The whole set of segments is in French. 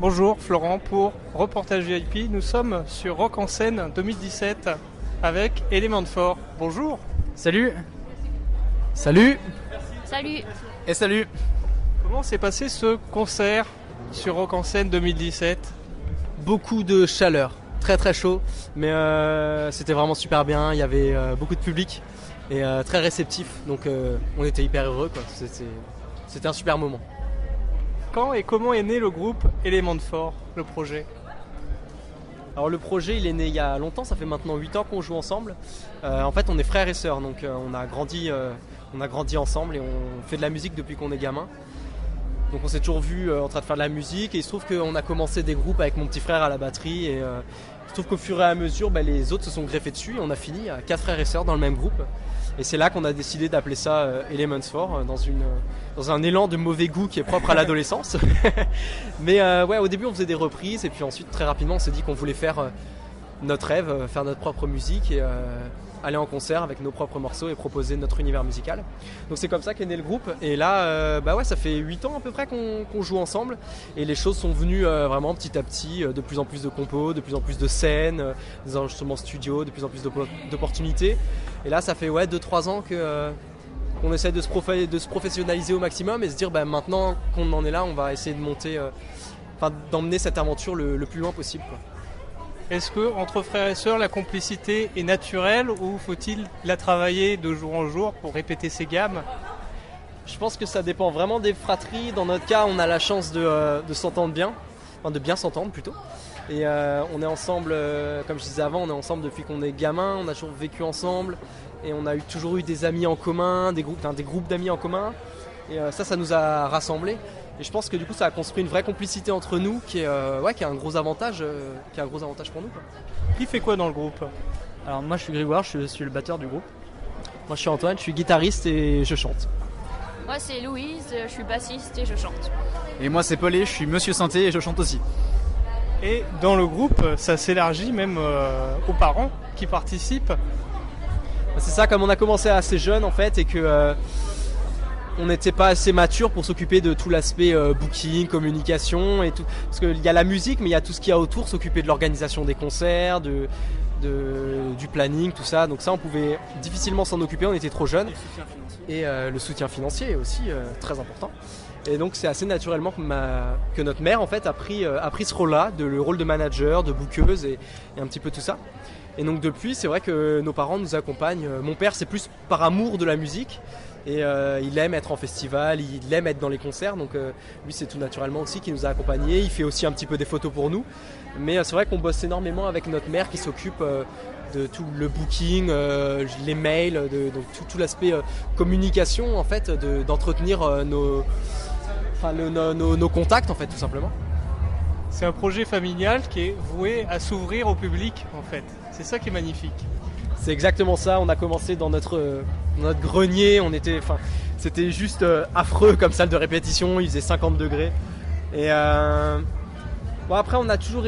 Bonjour Florent pour Reportage VIP. Nous sommes sur Rock en scène 2017 avec Element 4. Bonjour. Salut. Salut. Salut. Et salut. Comment s'est passé ce concert sur Rock en scène 2017 ? Beaucoup de chaleur, très très chaud, mais c'était vraiment super bien. Il y avait beaucoup de public et très réceptif, donc on était hyper heureux, quoi. C'était un super moment. Quand et comment est né le groupe Element 4, le projet ? Alors le projet il est né il y a longtemps, ça fait maintenant 8 ans qu'on joue ensemble. En fait on est frères et sœurs, donc on a grandi ensemble et on fait de la musique depuis qu'on est gamin. Donc on s'est toujours vu en train de faire de la musique et il se trouve qu'on a commencé des groupes avec mon petit frère à la batterie et il se trouve qu'au fur et à mesure les autres se sont greffés dessus et on a fini à 4 frères et sœurs dans le même groupe. Et c'est là qu'on a décidé d'appeler ça Elements 4 dans un élan de mauvais goût qui est propre à l'adolescence. Mais ouais, au début on faisait des reprises et puis ensuite très rapidement on s'est dit qu'on voulait faire notre rêve, faire notre propre musique et aller en concert avec nos propres morceaux et proposer notre univers musical. Donc c'est comme ça qu'est né le groupe et là ouais, ça fait 8 ans à peu près qu'on joue ensemble et les choses sont venues vraiment petit à petit, de plus en plus de compos, de plus en plus de scènes, des enregistrements studio, de plus en plus d'opportunités et là ça fait ouais 2-3 ans qu'on essaie de se professionnaliser au maximum et se dire maintenant qu'on en est là on va essayer de monter, d'emmener cette aventure le plus loin possible, quoi. Est-ce que entre frères et sœurs la complicité est naturelle ou faut-il la travailler de jour en jour pour répéter ses gammes ? Je pense que ça dépend vraiment des fratries. Dans notre cas, on a la chance de s'entendre bien, de bien s'entendre plutôt. Et on est ensemble, comme je disais avant, on est ensemble depuis qu'on est gamin, on a toujours vécu ensemble et on a toujours eu des amis en commun, des groupes d'amis en commun. Et ça nous a rassemblés. Et je pense que du coup ça a construit une vraie complicité entre nous qui est un gros avantage, pour nous, quoi. Qui fait quoi dans le groupe ? Alors moi je suis Grégoire, je suis le batteur du groupe. Moi je suis Antoine, je suis guitariste et je chante. Moi c'est Louise, je suis bassiste et je chante. Et moi c'est Paulet, je suis Monsieur Santé et je chante aussi. Et dans le groupe, ça s'élargit même aux parents qui participent. C'est ça, comme on a commencé assez jeune en fait et que on n'était pas assez mature pour s'occuper de tout l'aspect booking, communication et tout. Parce qu'il y a la musique, mais il y a tout ce qu'il y a autour, s'occuper de l'organisation des concerts, du planning, tout ça. Donc ça, on pouvait difficilement s'en occuper, on était trop jeunes. Et le soutien financier est aussi très important. Et donc c'est assez naturellement que notre mère en fait a pris ce rôle-là, le rôle de manager, de bookeuse et un petit peu tout ça. Et donc depuis, c'est vrai que nos parents nous accompagnent. Mon père, c'est plus par amour de la musique. Et il aime être en festival, il aime être dans les concerts, donc lui c'est tout naturellement aussi qui nous a accompagnés. Il fait aussi un petit peu des photos pour nous, mais c'est vrai qu'on bosse énormément avec notre mère qui s'occupe de tout le booking, les mails, donc tout l'aspect communication en fait, d'entretenir nos contacts en fait tout simplement. C'est un projet familial qui est voué à s'ouvrir au public en fait, c'est ça qui est magnifique. C'est exactement ça, on a commencé dans notre grenier, c'était juste affreux comme salle de répétition, il faisait 50 degrés. Et après on a toujours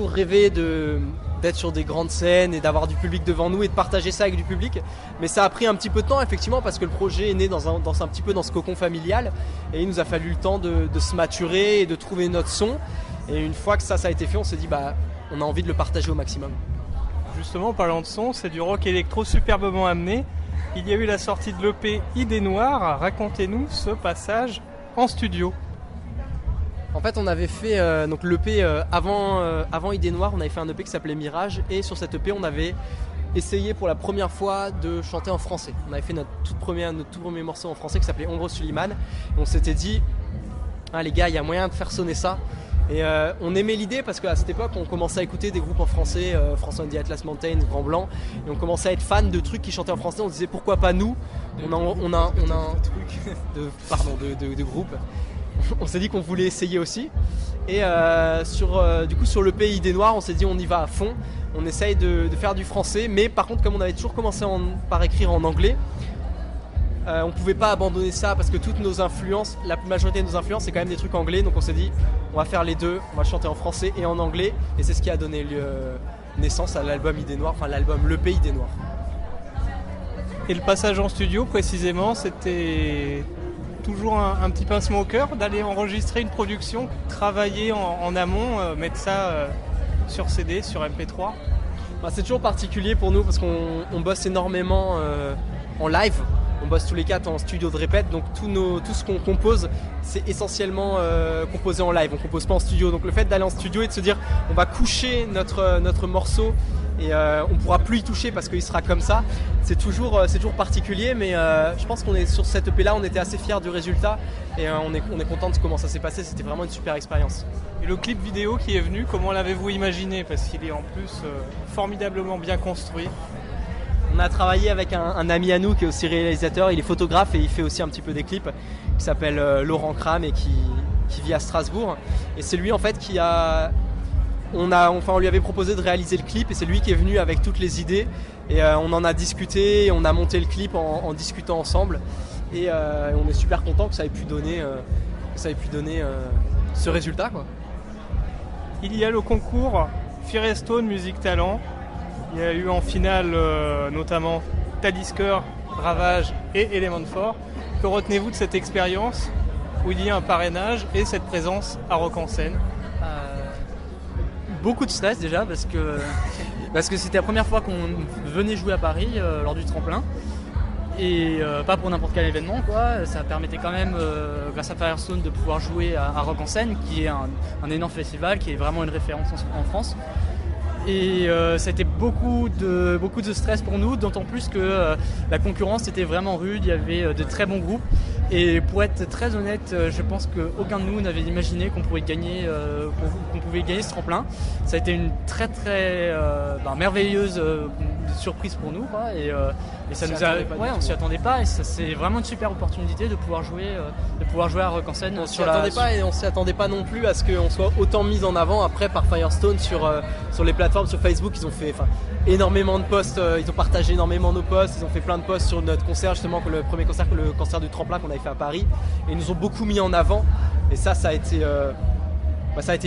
rêvé d'être sur des grandes scènes et d'avoir du public devant nous et de partager ça avec du public. Mais ça a pris un petit peu de temps effectivement parce que le projet est né dans un petit peu dans ce cocon familial et il nous a fallu le temps de se maturer et de trouver notre son. Et une fois que ça a été fait, on s'est dit on a envie de le partager au maximum. Justement, en parlant de son, c'est du rock électro superbement amené. Il y a eu la sortie de l'EP Idées Noires. Racontez-nous ce passage en studio. En fait, on avait fait donc l'EP avant Idées Noires, on avait fait un EP qui s'appelait Mirage et sur cet EP, on avait essayé pour la première fois de chanter en français. On avait fait notre tout premier morceau en français qui s'appelait Ombre Suleiman. Et on s'était dit, les gars, il y a moyen de faire sonner ça. Et on aimait l'idée parce qu'à cette époque on commençait à écouter des groupes en français, François and the Atlas Mountain, Grand Blanc, et on commençait à être fan de trucs qui chantaient en français. On se disait pourquoi pas nous, on a un truc de groupe. On s'est dit qu'on voulait essayer aussi. Et sur le pays Idées Noires, on s'est dit on y va à fond. On essaye de faire du français, mais par contre comme on avait toujours commencé par écrire en anglais, on pouvait pas abandonner ça parce que toutes nos influences, la majorité de nos influences c'est quand même des trucs anglais, donc on s'est dit on va faire les deux, on va chanter en français et en anglais, et c'est ce qui a donné naissance à l'album Idées Noires, l'EP Idées Noires. Et le passage en studio précisément, c'était toujours un petit pincement au cœur d'aller enregistrer une production, travailler en amont, mettre ça sur CD, sur MP3? C'est toujours particulier pour nous parce qu'on bosse énormément en live. On bosse tous les 4 en studio de répète, donc tout ce qu'on compose, c'est essentiellement composé en live. On compose pas en studio. Donc le fait d'aller en studio et de se dire on va coucher notre morceau et on pourra plus y toucher parce qu'il sera comme ça, c'est toujours particulier. Mais je pense qu'on est sur cette EP là, on était assez fiers du résultat et on est content de comment ça s'est passé. C'était vraiment une super expérience. Et le clip vidéo qui est venu, comment l'avez-vous imaginé? Parce qu'il est en plus formidablement bien construit. On a travaillé avec un ami à nous qui est aussi réalisateur, il est photographe et il fait aussi un petit peu des clips, qui s'appelle Laurent Kram et qui vit à Strasbourg. Et c'est lui en fait on lui avait proposé de réaliser le clip et c'est lui qui est venu avec toutes les idées et on en a discuté, on a monté le clip en discutant ensemble et on est super content que ça ait pu donner, ce résultat, quoi. Il y a le concours Firestone Music Talent. Il y a eu en finale notamment Talisker, Ravage et Element 4. Que retenez-vous de cette expérience où il y a un parrainage et cette présence à Rock en Seine? Beaucoup de stress déjà parce que c'était la première fois qu'on venait jouer à Paris lors du tremplin. Et pas pour n'importe quel événement, quoi. Ça permettait quand même, grâce à Firestone, de pouvoir jouer à Rock en Seine, qui est un énorme festival, qui est vraiment une référence en France. Et ça a été beaucoup de stress pour nous, d'autant plus que la concurrence était vraiment rude, il y avait de très bons groupes. Et pour être très honnête, je pense qu'aucun de nous n'avait imaginé qu'on pouvait gagner ce tremplin. Ça a été une très merveilleuse surprise pour nous, quoi. Et ça nous a, on s'y attendait pas. Et ça, c'est vraiment une super opportunité de pouvoir jouer à Rock en Seine. On s'y attendait pas non plus à ce qu'on soit autant mis en avant après par Firestone sur les plateformes, sur Facebook. Ils ont fait énormément de posts, ils ont partagé énormément nos posts, ils ont fait plein de posts sur notre concert, justement, le premier concert, le concert du tremplin qu'on avait fait à Paris, et ils nous ont beaucoup mis en avant, et ça a été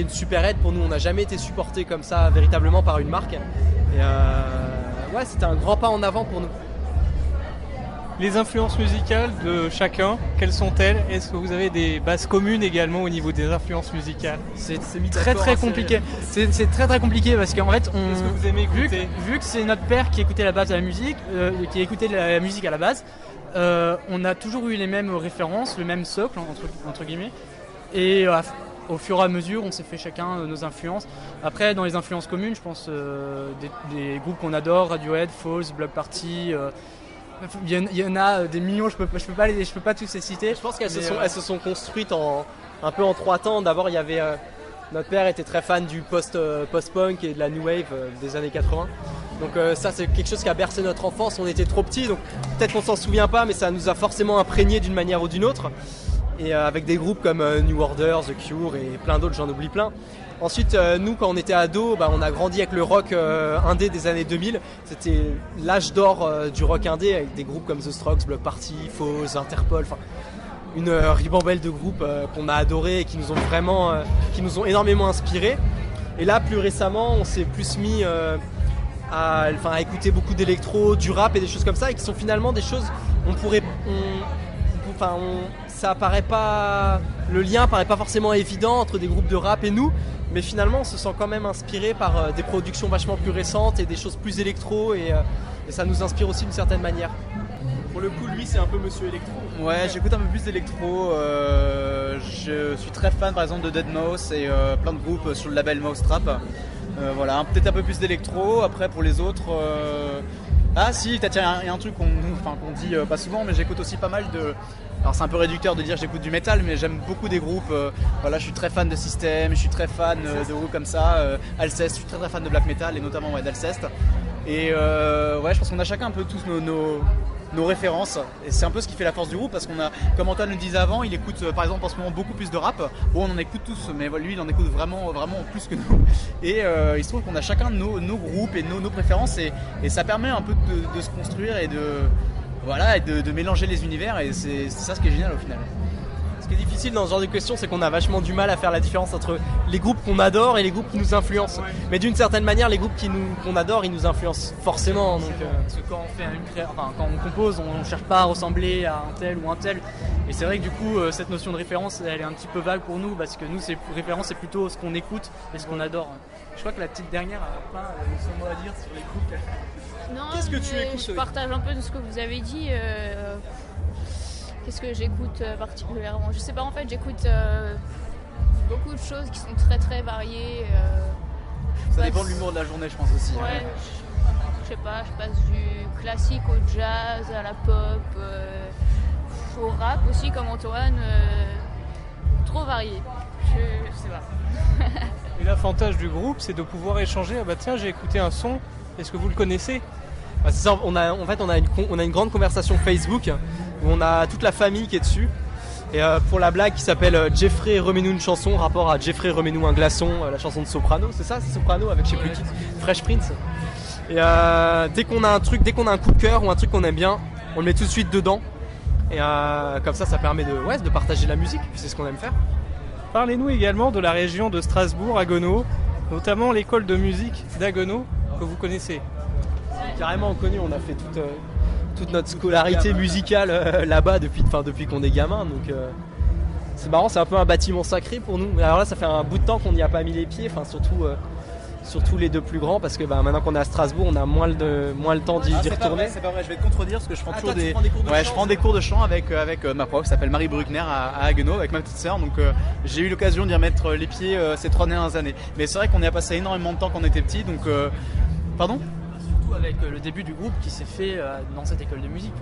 une super aide pour nous. On n'a jamais été supporté comme ça véritablement par une marque, et c'était un grand pas en avant pour nous. Les influences musicales de chacun, quelles sont-elles? Est-ce que vous avez des bases communes également au niveau des influences musicales? C'est très compliqué. C'est très compliqué parce qu'en fait, qu'est-ce que vous aimez écouter? Vu que c'est notre père qui écoutait la base de la musique, qui écoutait la musique à la base, on a toujours eu les mêmes références, le même socle entre guillemets. Et au fur et à mesure, on s'est fait chacun nos influences. Après, dans les influences communes, je pense des groupes qu'on adore, Radiohead, Falls, Bloc Party. Il y en a des millions, je peux pas tous les citer. Je pense qu'elles se sont construites un peu en 3 temps. D'abord, il y avait notre père était très fan du post-punk et de la new wave des années 80. Donc ça, c'est quelque chose qui a bercé notre enfance. On était trop petits, donc peut-être qu'on s'en souvient pas, mais ça nous a forcément imprégné d'une manière ou d'une autre. Et avec des groupes comme New Order, The Cure et plein d'autres, j'en oublie plein. Ensuite, nous, quand on était ados, on a grandi avec le rock indé des années 2000. C'était l'âge d'or du rock indé, avec des groupes comme The Strokes, Bloc Party, Falls, Interpol, une ribambelle de groupes qu'on a adorés et qui nous ont énormément inspirés. Et là, plus récemment, on s'est plus mis à écouter beaucoup d'électro, du rap et des choses comme ça, et qui sont finalement des choses, ça paraît pas, le lien paraît pas forcément évident entre des groupes de rap et nous, mais finalement on se sent quand même inspiré par des productions vachement plus récentes et des choses plus électro, et ça nous inspire aussi d'une certaine manière. Pour le coup, lui, c'est un peu monsieur électro. Ouais, j'écoute un peu plus d'électro. Je suis très fan par exemple de Deadmau5 et plein de groupes sur le label Mousetrap. Voilà, peut-être un peu plus d'électro. Après, pour les autres, ah si, il y a un truc qu'on dit pas souvent, mais j'écoute aussi pas mal de. Alors c'est un peu réducteur de dire j'écoute du métal, mais j'aime beaucoup des groupes. Voilà, je suis très fan de System, je suis très fan de groupes comme ça. Alceste, je suis très fan de black metal et notamment d'Alceste. Et je pense qu'on a chacun un peu tous nos références, et c'est un peu ce qui fait la force du groupe, parce qu'on a, comme Antoine le disait avant, il écoute par exemple en ce moment beaucoup plus de rap. Bon, on en écoute tous, mais lui il en écoute vraiment plus que nous, et il se trouve qu'on a chacun nos groupes et nos préférences, et ça permet un peu de se construire et de mélanger les univers, et c'est ça ce qui est génial au final. Ce qui est difficile dans ce genre de questions, c'est qu'on a vachement du mal à faire la différence entre les groupes qu'on adore et les groupes qui nous influencent. Mais d'une certaine manière, les groupes qu'on adore, ils nous influencent forcément. Donc, Parce que quand on fait quand on compose, on ne cherche pas à ressembler à un tel ou un tel. Et c'est vrai que du coup, cette notion de référence, elle est un petit peu vague pour nous, parce que nous, référence, c'est plutôt ce qu'on écoute et ce qu'on adore. Je crois que la petite dernière a pas son mot à dire sur les groupes. Non, Qu'est-ce que tu mais écoutes, je partage un peu de ce que vous avez dit. Qu'est-ce que j'écoute particulièrement? Je sais pas, en fait, j'écoute beaucoup de choses qui sont très très variées. Ça dépend de l'humour de la journée, je pense aussi. Ouais, je sais pas, je passe du classique au jazz, à la pop, au rap aussi, comme Antoine. Trop varié. Je sais pas. Et l'avantage du groupe, c'est de pouvoir échanger. Ah bah tiens, j'ai écouté un son, est-ce que vous le connaissez? c'est ça, on a une grande conversation Facebook où on a toute la famille qui est dessus. Et pour la blague qui s'appelle Jeffrey remets-nous une chanson, rapport à Jeffrey remets-nous un glaçon, la chanson de Soprano, c'est ça, c'est Soprano avec je sais plus qui, Fresh Prince. Et dès qu'on a un coup de cœur ou un truc qu'on aime bien, on le met tout de suite dedans. Et comme ça permet de partager la musique, puis c'est ce qu'on aime faire. Parlez-nous également de la région de Strasbourg, Haguenau, notamment l'école de musique d'Haguenau que vous connaissez. Carrément connu, on a fait toute notre scolarité musicale là-bas depuis qu'on est gamin, donc c'est marrant, c'est un peu un bâtiment sacré pour nous. Alors là, ça fait un bout de temps qu'on n'y a pas mis les pieds, enfin surtout les deux plus grands, parce que maintenant qu'on est à Strasbourg, on a moins le temps d'y retourner. C'est pas vrai, je vais te contredire parce que je prends toujours tu prends des cours de chant, je prends des cours de chant avec ma prof qui s'appelle Marie Bruckner à Haguenau, avec ma petite sœur, donc j'ai eu l'occasion d'y remettre les pieds ces 3 dernières années. Mais c'est vrai qu'on y a passé énormément de temps quand on était petit, donc pardon. Avec le début du groupe qui s'est fait dans cette école de musique.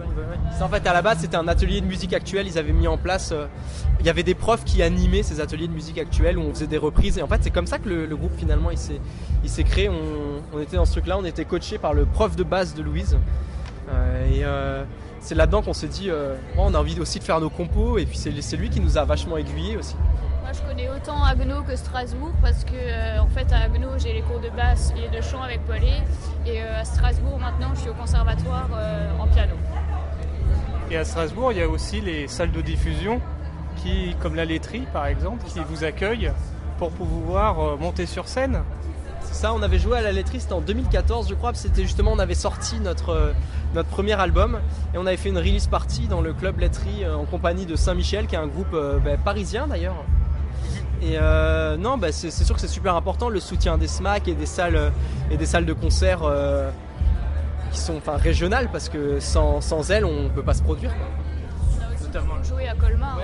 C'est en fait à la base c'était un atelier de musique actuelle, ils avaient mis en place, il y avait des profs qui animaient ces ateliers de musique actuelle où on faisait des reprises et en fait c'est comme ça que le groupe finalement il s'est créé, on était dans ce truc là, on était coaché par le prof de basse de Louise et c'est là-dedans qu'on s'est dit on a envie aussi de faire nos compos et puis c'est lui qui nous a vachement aiguillés aussi. Moi, je connais autant Haguenau que Strasbourg parce que, en fait, à Haguenau, j'ai les cours de basse et de chant avec Paulet. Et à Strasbourg, maintenant, je suis au conservatoire en piano. Et à Strasbourg, il y a aussi les salles de diffusion, comme la laiterie, par exemple, qui vous accueillent pour pouvoir monter sur scène. C'est ça, on avait joué à la laiterie, c'était en 2014, je crois. C'était justement, on avait sorti notre premier album et on avait fait une release party dans le club laiterie en compagnie de Saint-Michel, qui est un groupe parisien d'ailleurs. Et c'est sûr que c'est super important le soutien des SMAC et des salles de concert qui sont régionales parce que sans elles on peut pas se produire. On a aussi notamment joué à Colmar.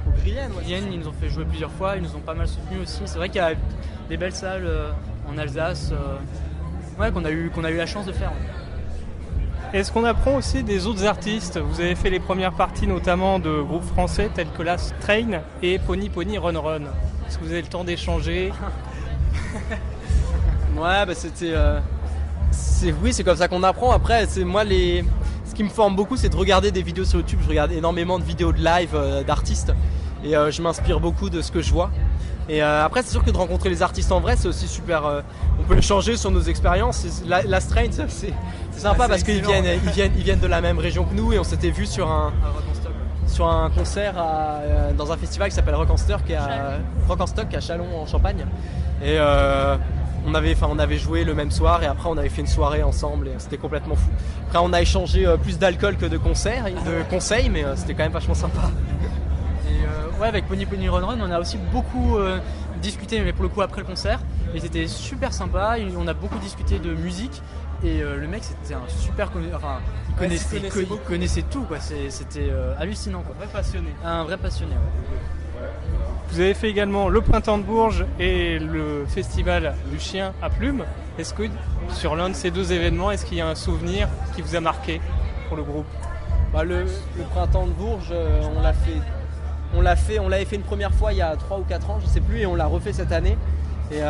Au Brienne, ils nous ont fait jouer plusieurs fois, ils nous ont pas mal soutenus aussi. C'est vrai qu'il y a des belles salles en Alsace qu'on a eu la chance de faire. Est-ce qu'on apprend aussi des autres artistes? Vous avez fait les premières parties notamment de groupes français tels que Last Train et Pony Pony Run Run. Est-ce que vous avez le temps d'échanger? Oui, c'est comme ça qu'on apprend. Après, ce qui me forme beaucoup, c'est de regarder des vidéos sur YouTube. Je regarde énormément de vidéos de live d'artistes et je m'inspire beaucoup de ce que je vois. Et après, c'est sûr que de rencontrer les artistes en vrai, c'est aussi super. On peut échanger sur nos expériences. Last Train, c'est sympa parce qu'ils viennent de la même région que nous et on s'était vu sur un concert dans un festival qui s'appelle Rock en Stock à Châlons en Champagne. Et on avait joué le même soir et après on avait fait une soirée ensemble et c'était complètement fou. Après on a échangé plus d'alcool que de conseils, mais c'était quand même vachement sympa. Avec Pony Pony Run Run, on a aussi beaucoup discuté, mais pour le coup après le concert. Et c'était super sympa, on a beaucoup discuté de musique. Et le mec, c'était un super... il connaissait tout, quoi. C'était hallucinant, quoi. Un vrai passionné. Ouais. Vous avez fait également le Printemps de Bourges et le Festival du Chien à Plumes. Est-ce que sur l'un de ces deux événements, est-ce qu'il y a un souvenir qui vous a marqué pour le groupe? Le Printemps de Bourges, on l'avait fait une première fois il y a 3 ou 4 ans, je sais plus, et on l'a refait cette année. Et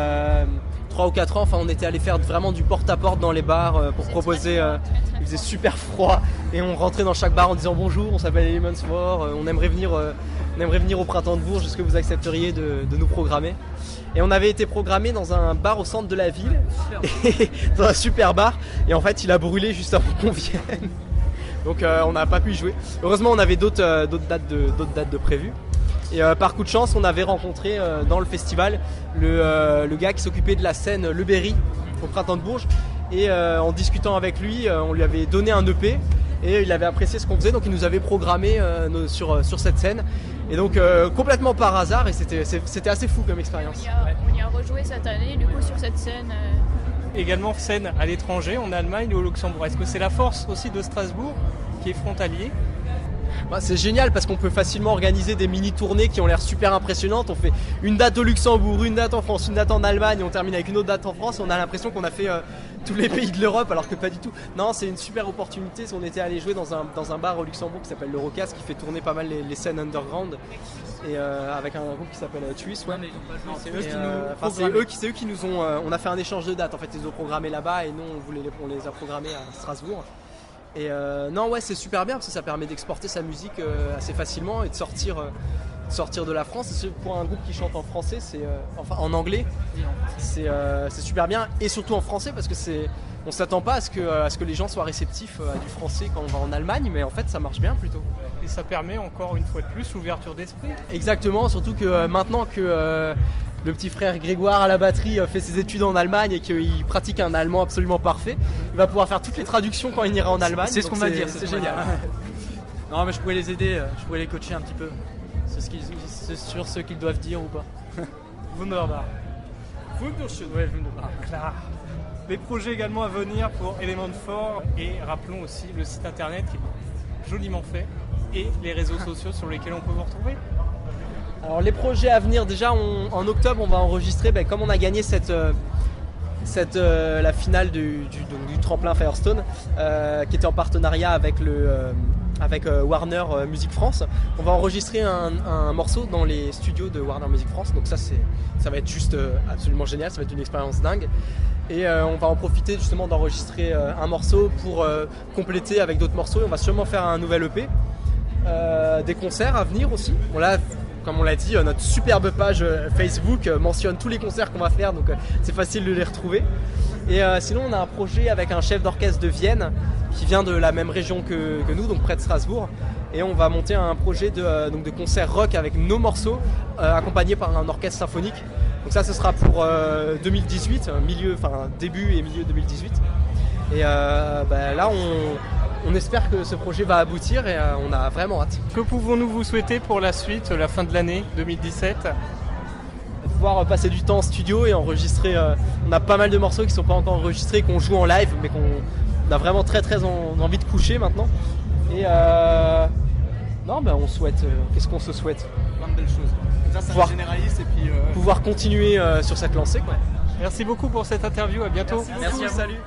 3 ou 4 ans, on était allé faire vraiment du porte-à-porte dans les bars pour proposer. Il faisait super froid et on rentrait dans chaque bar en disant bonjour, on s'appelle Elements War, on aimerait venir au Printemps de Bourges, est-ce que vous accepteriez de nous programmer? Et on avait été programmé dans un bar au centre de la ville, dans un super bar, et en fait il a brûlé juste avant qu'on vienne. Donc on n'a pas pu y jouer. Heureusement on avait d'autres dates de prévues. Et par coup de chance, on avait rencontré dans le festival le gars qui s'occupait de la scène Le Berry au Printemps de Bourges. Et en discutant avec lui, on lui avait donné un EP et il avait apprécié ce qu'on faisait, donc il nous avait programmé sur cette scène. Et donc complètement par hasard, et c'était assez fou comme expérience. On y a rejoué cette année, du coup, sur cette scène. Également scène à l'étranger, en Allemagne ou au Luxembourg. Est-ce que c'est la force aussi de Strasbourg qui est frontalier? C'est génial parce qu'on peut facilement organiser des mini-tournées qui ont l'air super impressionnantes. On fait une date au Luxembourg, une date en France, une date en Allemagne, et on termine avec une autre date en France. On a l'impression qu'on a fait tous les pays de l'Europe, alors que pas du tout. Non, c'est une super opportunité. On était allé jouer dans un bar au Luxembourg qui s'appelle l'Eurocast, qui fait tourner pas mal les scènes underground, et avec un groupe qui s'appelle Twist. Ouais. C'est eux qui nous ont. On a fait un échange de dates. En fait, ils ont programmé là-bas et nous on les a programmés à Strasbourg. Et non, ouais, c'est super bien parce que ça permet d'exporter sa musique assez facilement et de sortir de la France. Pour un groupe qui chante en français, enfin en anglais, c'est super bien, et surtout en français parce que on s'attend pas à ce que les gens soient réceptifs à du français quand on va en Allemagne, mais en fait ça marche bien plutôt. Et ça permet encore une fois de plus l'ouverture d'esprit. Exactement, surtout que maintenant que le petit frère Grégoire à la batterie fait ses études en Allemagne et qu'il pratique un allemand absolument parfait, il va pouvoir faire toutes les traductions quand il ira en Allemagne. C'est ce qu'on va dire, c'est génial. Non, mais je pourrais les aider, je pourrais les coacher un petit peu sur ce qu'ils doivent dire ou pas. Wunderbar. Ouais, wunderbar. Klar. Les projets également à venir pour Element 4, et rappelons aussi le site internet qui est joliment fait et les réseaux sociaux sur lesquels on peut vous retrouver. Alors les projets à venir, déjà en octobre on va enregistrer, comme on a gagné la finale du tremplin Firestone qui était en partenariat avec Warner Music France. On va enregistrer un morceau dans les studios de Warner Music France, donc ça va être juste absolument génial, ça va être une expérience dingue. Et on va en profiter justement d'enregistrer un morceau pour compléter avec d'autres morceaux, et on va sûrement faire un nouvel EP. Des concerts à venir aussi. Bon, là, comme on l'a dit, notre superbe page Facebook mentionne tous les concerts qu'on va faire, donc c'est facile de les retrouver. Et sinon, on a un projet avec un chef d'orchestre de Vienne qui vient de la même région que nous, donc près de Strasbourg. Et on va monter un projet de concert rock avec nos morceaux accompagnés par un orchestre symphonique. Donc ça, ce sera pour 2018, début et milieu 2018. Et là, on espère que ce projet va aboutir, et on a vraiment hâte. Que pouvons-nous vous souhaiter pour la suite, la fin de l'année 2017 ? Pouvoir passer du temps en studio et enregistrer. On a pas mal de morceaux qui sont pas encore enregistrés, qu'on joue en live, mais qu'on a vraiment très envie de coucher maintenant. Et on souhaite. Qu'est-ce qu'on se souhaite ? Plein de belles choses. Ça pouvoir, généraliste, et puis pouvoir continuer sur cette lancée, quoi. Merci beaucoup pour cette interview, à bientôt. Merci à vous. Salut.